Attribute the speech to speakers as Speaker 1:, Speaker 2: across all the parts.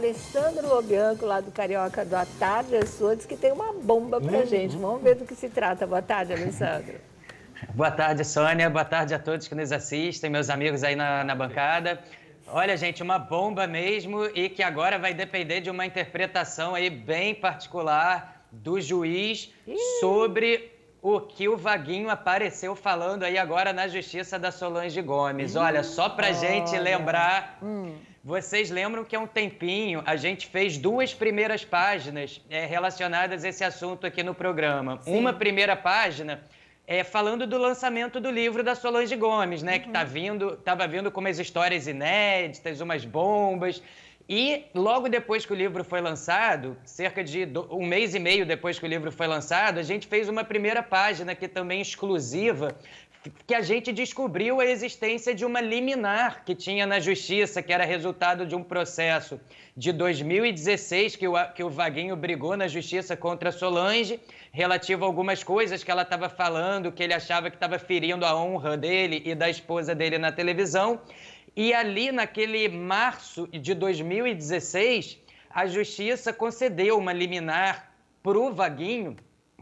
Speaker 1: Alessandro Lobianco, lá do Carioca do À Tarde, a sua, diz que tem uma bomba pra gente. Vamos ver do que se trata. Boa tarde, Alessandro.
Speaker 2: Boa tarde, Sônia. Boa tarde a todos que nos assistem, meus amigos aí na bancada. Olha, gente, uma bomba mesmo e que agora vai depender de uma interpretação aí bem particular do juiz sobre o que o Vaguinho apareceu falando aí agora na justiça da Solange Gomes. Olha, só pra gente lembrar... Vocês lembram que há um tempinho a gente fez 2 primeiras páginas relacionadas a esse assunto aqui no programa. Sim. Uma primeira página falando do lançamento do livro da Solange Gomes, né? Que estava vindo com umas histórias inéditas, umas bombas. E logo depois que o livro foi lançado, cerca de 1 mês e meio depois que o livro foi lançado, a gente fez uma primeira página que também exclusiva, que a gente descobriu a existência de uma liminar que tinha na justiça, que era resultado de um processo de 2016, que o Vaguinho brigou na justiça contra a Solange, relativo a algumas coisas que ela estava falando, que ele achava que estava ferindo a honra dele e da esposa dele na televisão. E ali, naquele março de 2016, a justiça concedeu uma liminar para o Vaguinho,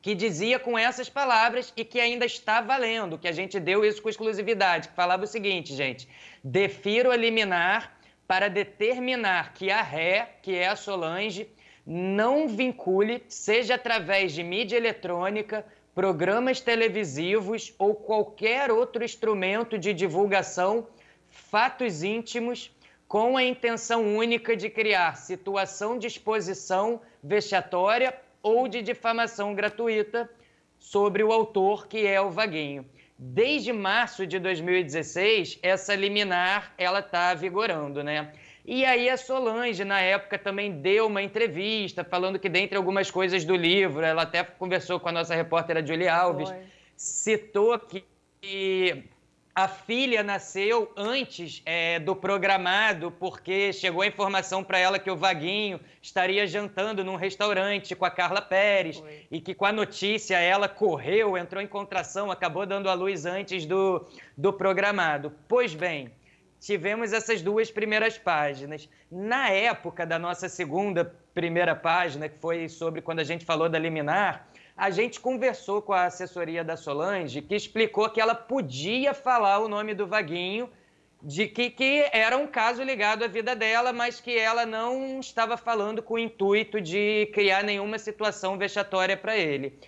Speaker 2: que dizia com essas palavras e que ainda está valendo, que a gente deu isso com exclusividade, que falava o seguinte, gente: defiro a liminar para determinar que a ré, que é a Solange, não vincule, seja através de mídia eletrônica, programas televisivos ou qualquer outro instrumento de divulgação, fatos íntimos, com a intenção única de criar situação de exposição vexatória ou de difamação gratuita sobre o autor, que é o Vaguinho. Desde março de 2016, essa liminar ela está vigorando, né? E aí a Solange, na época, também deu uma entrevista falando que, dentre algumas coisas do livro, ela até conversou com a nossa repórter Julie Alves, citou que a filha nasceu antes do programado, porque chegou a informação para ela que o Vaguinho estaria jantando num restaurante com a Carla Pérez e que, com a notícia, ela correu, entrou em contração, acabou dando à luz antes do programado. Pois bem, tivemos essas 2 primeiras páginas. Na época da nossa primeira página, que foi sobre quando a gente falou da liminar, a gente conversou com a assessoria da Solange, que explicou que ela podia falar o nome do Vaguinho, de que era um caso ligado à vida dela, mas que ela não estava falando com o intuito de criar nenhuma situação vexatória para ele.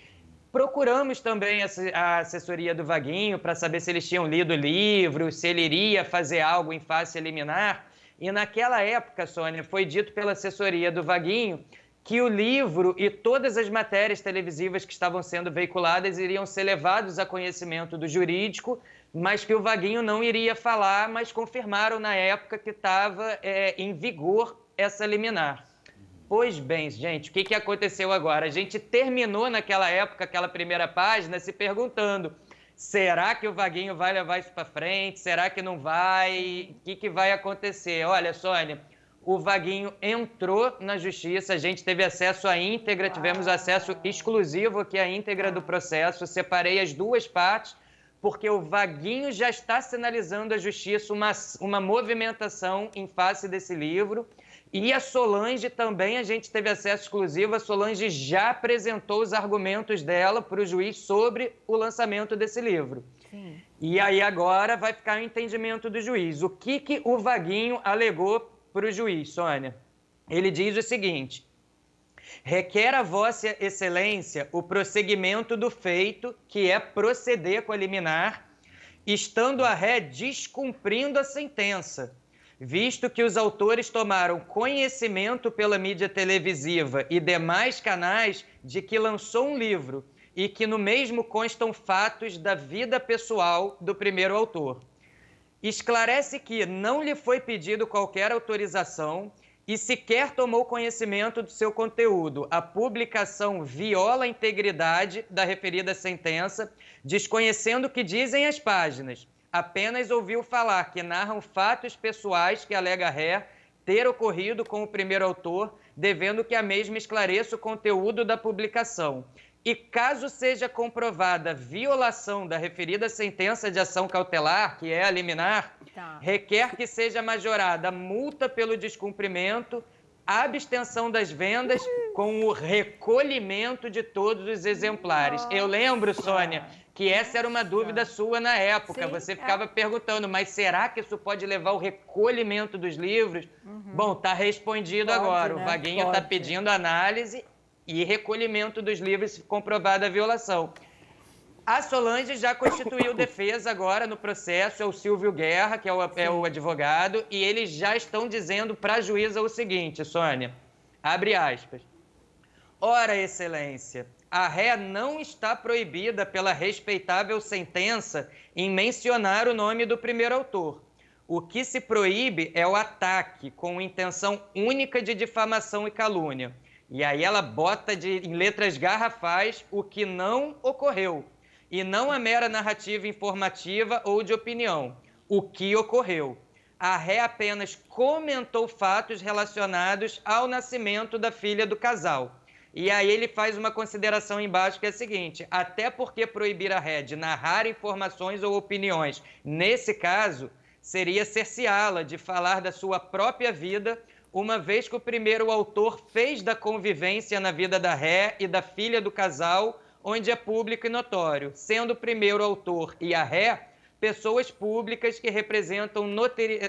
Speaker 2: Procuramos também a assessoria do Vaguinho para saber se eles tinham lido o livro, se ele iria fazer algo em face liminar. E naquela época, Sônia, foi dito pela assessoria do Vaguinho que o livro e todas as matérias televisivas que estavam sendo veiculadas iriam ser levados a conhecimento do jurídico, mas que o Vaguinho não iria falar, mas confirmaram na época que estava em vigor essa liminar. Pois bem, gente, o que aconteceu agora? A gente terminou naquela época, aquela primeira página, se perguntando: será que o Vaguinho vai levar isso para frente? Será que não vai? O que vai acontecer? Olha, Sônia, o Vaguinho entrou na justiça, a gente teve acesso à íntegra, tivemos acesso exclusivo aqui à íntegra do processo, separei as 2 partes, porque o Vaguinho já está sinalizando à justiça uma movimentação em face desse livro, e a Solange também, a gente teve acesso exclusivo, a Solange já apresentou os argumentos dela para o juiz sobre o lançamento desse livro. Sim. E aí agora vai ficar o entendimento do juiz. O que o Vaguinho alegou para o juiz, Sônia? Ele diz o seguinte: requer a Vossa Excelência o prosseguimento do feito, que é proceder com a liminar, estando a ré descumprindo a sentença, visto que os autores tomaram conhecimento pela mídia televisiva e demais canais de que lançou um livro e que no mesmo constam fatos da vida pessoal do primeiro autor. Esclarece que não lhe foi pedido qualquer autorização e sequer tomou conhecimento do seu conteúdo. A publicação viola a integridade da referida sentença, desconhecendo o que dizem as páginas. Apenas ouviu falar que narram fatos pessoais que alega ré ter ocorrido com o primeiro autor, devendo que a mesma esclareça o conteúdo da publicação. E caso seja comprovada violação da referida sentença de ação cautelar, que é a liminar, requer que seja majorada multa pelo descumprimento, abstenção das vendas com o recolhimento de todos os exemplares.
Speaker 1: Nossa.
Speaker 2: Eu lembro, Sônia, que essa era uma dúvida sua na época.
Speaker 1: Sim,
Speaker 2: você ficava perguntando, mas será que isso pode levar ao recolhimento dos livros? Bom, está respondido agora.
Speaker 1: Né?
Speaker 2: O Vaguinho está pedindo análise e recolhimento dos livros se comprovada a violação. A Solange já constituiu defesa agora no processo, é o Silvio Guerra, que é o advogado, e eles já estão dizendo para a juíza o seguinte, Sônia, abre aspas. Ora, excelência, a ré não está proibida pela respeitável sentença em mencionar o nome do primeiro autor. O que se proíbe é o ataque com intenção única de difamação e calúnia. E aí ela bota em letras garrafais o que não ocorreu. E não a mera narrativa informativa ou de opinião, o que ocorreu. A ré apenas comentou fatos relacionados ao nascimento da filha do casal. E aí ele faz uma consideração embaixo que é a seguinte, até porque proibir a ré de narrar informações ou opiniões, nesse caso, seria cerceá-la de falar da sua própria vida, uma vez que o primeiro autor fez da convivência na vida da ré e da filha do casal onde é público e notório, sendo o primeiro autor e a ré pessoas públicas que representam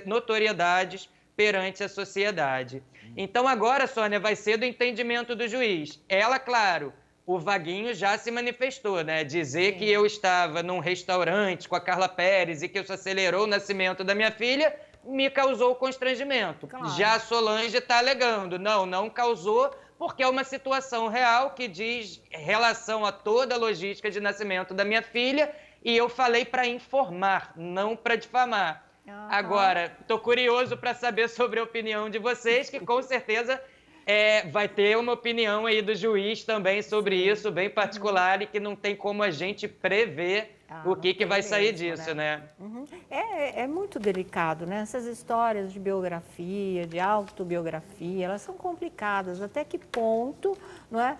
Speaker 2: notoriedades perante a sociedade. Então agora, Sônia, vai ser do entendimento do juiz. Ela, claro, o Vaguinho já se manifestou, né? Dizer que eu estava num restaurante com a Carla Pérez e que isso acelerou o nascimento da minha filha, me causou constrangimento. Claro. Já a Solange está alegando, não causou, porque é uma situação real que diz relação a toda a logística de nascimento da minha filha e eu falei para informar, não para difamar. Agora, estou curioso para saber sobre a opinião de vocês, que com certeza vai ter uma opinião aí do juiz também sobre isso, bem particular, e que não tem como a gente prever o que vai sair disso, né?
Speaker 1: É muito delicado, né? Essas histórias de biografia, de autobiografia, elas são complicadas. Até que ponto, não é?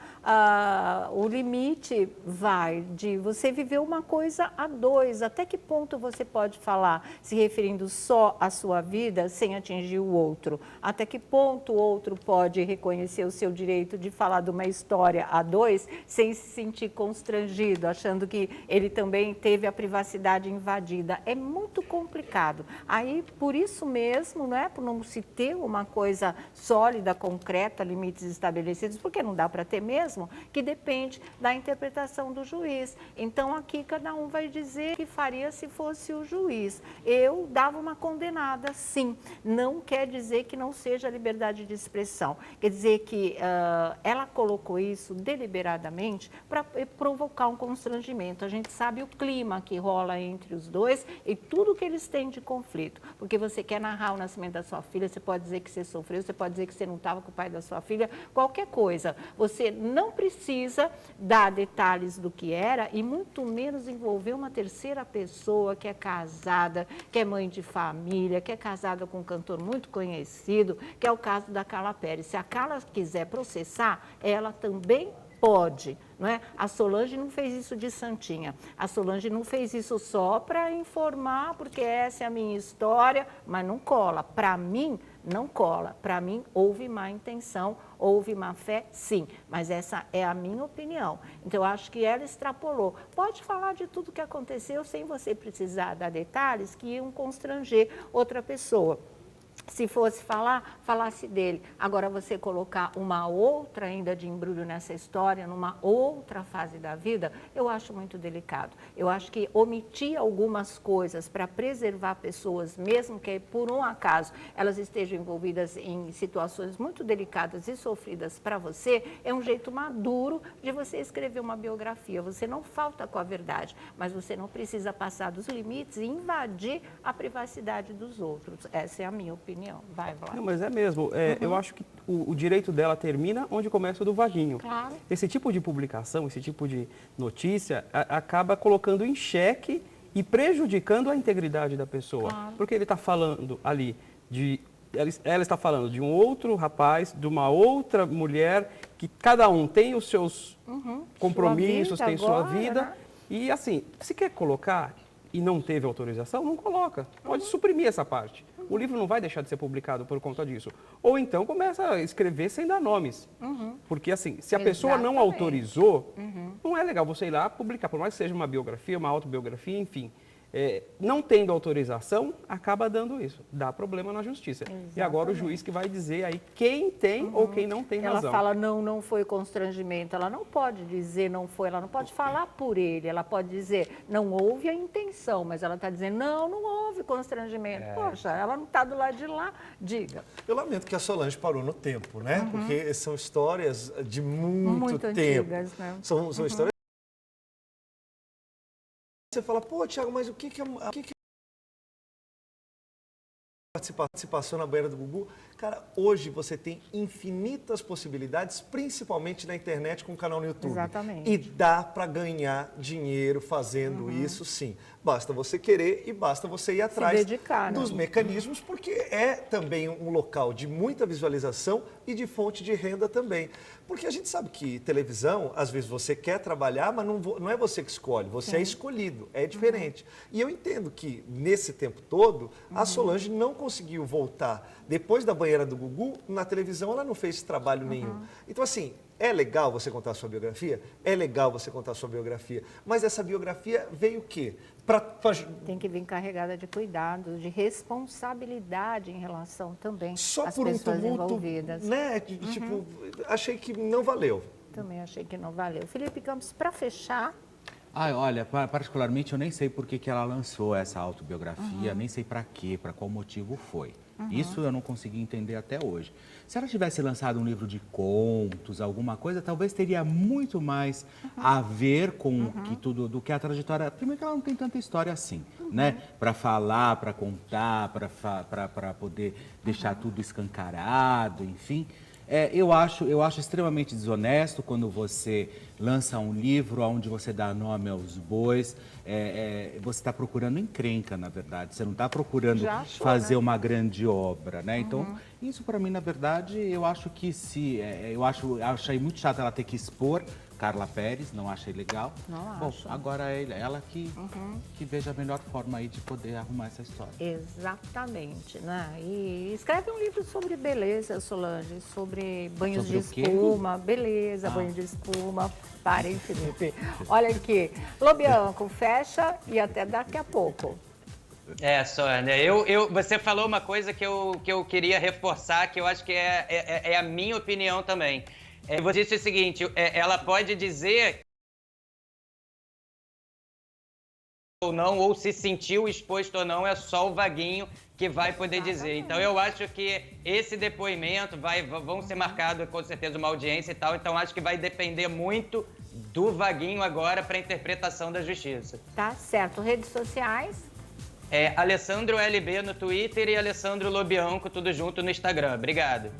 Speaker 1: O limite vai de você viver uma coisa a dois. Até que ponto você pode falar se referindo só à sua vida sem atingir o outro? Até que ponto o outro pode reconhecer o seu direito de falar de uma história a dois sem se sentir constrangido, achando que ele também teve a privacidade invadida? É muito complicado. Aí, por isso mesmo, né, por não se ter uma coisa sólida, concreta, limites estabelecidos, porque não dá para ter mesmo, que depende da interpretação do juiz. Então, aqui cada um vai dizer o que faria se fosse o juiz. Eu dava uma condenada, sim. Não quer dizer que não seja liberdade de expressão. Quer dizer que ela colocou isso deliberadamente para provocar um constrangimento. A gente sabe o clima que rola entre os dois e tudo que eles têm de conflito. Porque você quer narrar o nascimento da sua filha, você pode dizer que você sofreu, você pode dizer que você não estava com o pai da sua filha, qualquer coisa. Você não precisa dar detalhes do que era e muito menos envolver uma terceira pessoa que é casada, que é mãe de família, que é casada com um cantor muito conhecido, que é o caso da Carla Pérez. Se a Carla quiser processar, ela também pode, não é? A Solange não fez isso de santinha. A Solange não fez isso só para informar, porque essa é a minha história, mas não cola. Para mim, não cola. Para mim, houve má intenção, houve má fé, sim. Mas essa é a minha opinião. Então, eu acho que ela extrapolou. Pode falar de tudo que aconteceu sem você precisar dar detalhes que iam constranger outra pessoa. Se fosse falar, falasse dele. Agora, você colocar uma outra ainda de embrulho nessa história, numa outra fase da vida, eu acho muito delicado. Eu acho que omitir algumas coisas para preservar pessoas, mesmo que por um acaso elas estejam envolvidas em situações muito delicadas e sofridas para você, é um jeito maduro de você escrever uma biografia. Você não falta com a verdade, mas você não precisa passar dos limites e invadir a privacidade dos outros. Essa é a minha opinião. Vai, Vlad.
Speaker 3: Não, mas é mesmo. Eu acho que o direito dela termina onde começa o do Vaguinho.
Speaker 1: Claro.
Speaker 3: Esse tipo de publicação, esse tipo de notícia, acaba colocando em xeque e prejudicando a integridade da pessoa.
Speaker 1: Claro.
Speaker 3: Porque ele está falando ali de... Ela está falando de um outro rapaz, de uma outra mulher, que cada um tem os seus compromissos, tem sua vida. Né? E assim, se quer colocar e não teve autorização, não coloca. Pode suprimir essa parte. O livro não vai deixar de ser publicado por conta disso. Ou então começa a escrever sem dar nomes. Porque assim, se a pessoa não autorizou, não é legal você ir lá publicar, por mais que seja uma biografia, uma autobiografia, enfim. Não tendo autorização, acaba dando isso. Dá problema na justiça. Exatamente. E agora o juiz que vai dizer aí quem tem ou quem não tem razão.
Speaker 1: Ela fala, não foi constrangimento. Ela não pode dizer não foi, ela não pode falar por ele. Ela pode dizer, não houve a intenção, mas ela está dizendo, não houve constrangimento. Poxa, ela não está do lado de lá, diga.
Speaker 4: Eu lamento que a Solange parou no tempo, né? Porque são histórias de muito tempo.
Speaker 1: Antigas, né?
Speaker 4: São histórias. Você fala, pô, Thiago, mas o que participação na banheira do Gugu? Cara, hoje você tem infinitas possibilidades, principalmente na internet com o canal no YouTube.
Speaker 1: Exatamente.
Speaker 4: E dá para ganhar dinheiro fazendo isso, sim. Basta você querer e basta você ir atrás dos mecanismos, porque é também um local de muita visualização e de fonte de renda também. Porque a gente sabe que televisão, às vezes você quer trabalhar, mas não é você que escolhe, você é escolhido, é diferente. E eu entendo que, nesse tempo todo, a Solange não conseguiu voltar. Depois da banheira do Gugu, na televisão ela não fez trabalho nenhum. Então, assim, é legal você contar a sua biografia? É legal você contar a sua biografia. Mas essa biografia veio o quê?
Speaker 1: Tem que vir carregada de cuidado, de responsabilidade em relação também
Speaker 4: só
Speaker 1: às
Speaker 4: por
Speaker 1: pessoas
Speaker 4: um tumulto,
Speaker 1: envolvidas.
Speaker 4: Né? Tipo, achei que não valeu.
Speaker 1: Também achei que não valeu. Felipe Campos, para fechar...
Speaker 5: Olha, particularmente eu nem sei por que ela lançou essa autobiografia, nem sei para quê, para qual motivo foi. Isso eu não consegui entender até hoje. Se ela tivesse lançado um livro de contos, alguma coisa, talvez teria muito mais a ver com do que a trajetória. Primeiro que ela não tem tanta história assim, né? Para falar, para contar, para poder deixar tudo escancarado, enfim. Eu acho extremamente desonesto quando você lança um livro onde você dá nome aos bois. Você está procurando encrenca, na verdade. Você não está procurando fazer uma grande obra, né? Então, isso para mim, na verdade, eu acho que eu achei muito chato ela ter que expor Carla Perez, não achei legal. Bom, agora é ela que veja a melhor forma aí de poder arrumar essa história.
Speaker 1: Exatamente, né? E escreve um livro sobre beleza, Solange, sobre banhos de espuma, beleza, banho de espuma. Parem, Felipe. Olha aqui, Lobianco, fecha e até daqui a pouco.
Speaker 2: Sônia, você falou uma coisa que eu queria reforçar, que eu acho que é a minha opinião também. Você disse o seguinte, ela pode dizer ou não, ou se sentiu exposto ou não, é só o Vaguinho que vai poder dizer. Então, eu acho que esse depoimento vão ser marcados com certeza uma audiência e tal, então acho que vai depender muito do Vaguinho agora para a interpretação da justiça.
Speaker 1: Tá certo. Redes sociais?
Speaker 2: Alessandro LB no Twitter e Alessandro Lobianco, tudo junto no Instagram. Obrigado.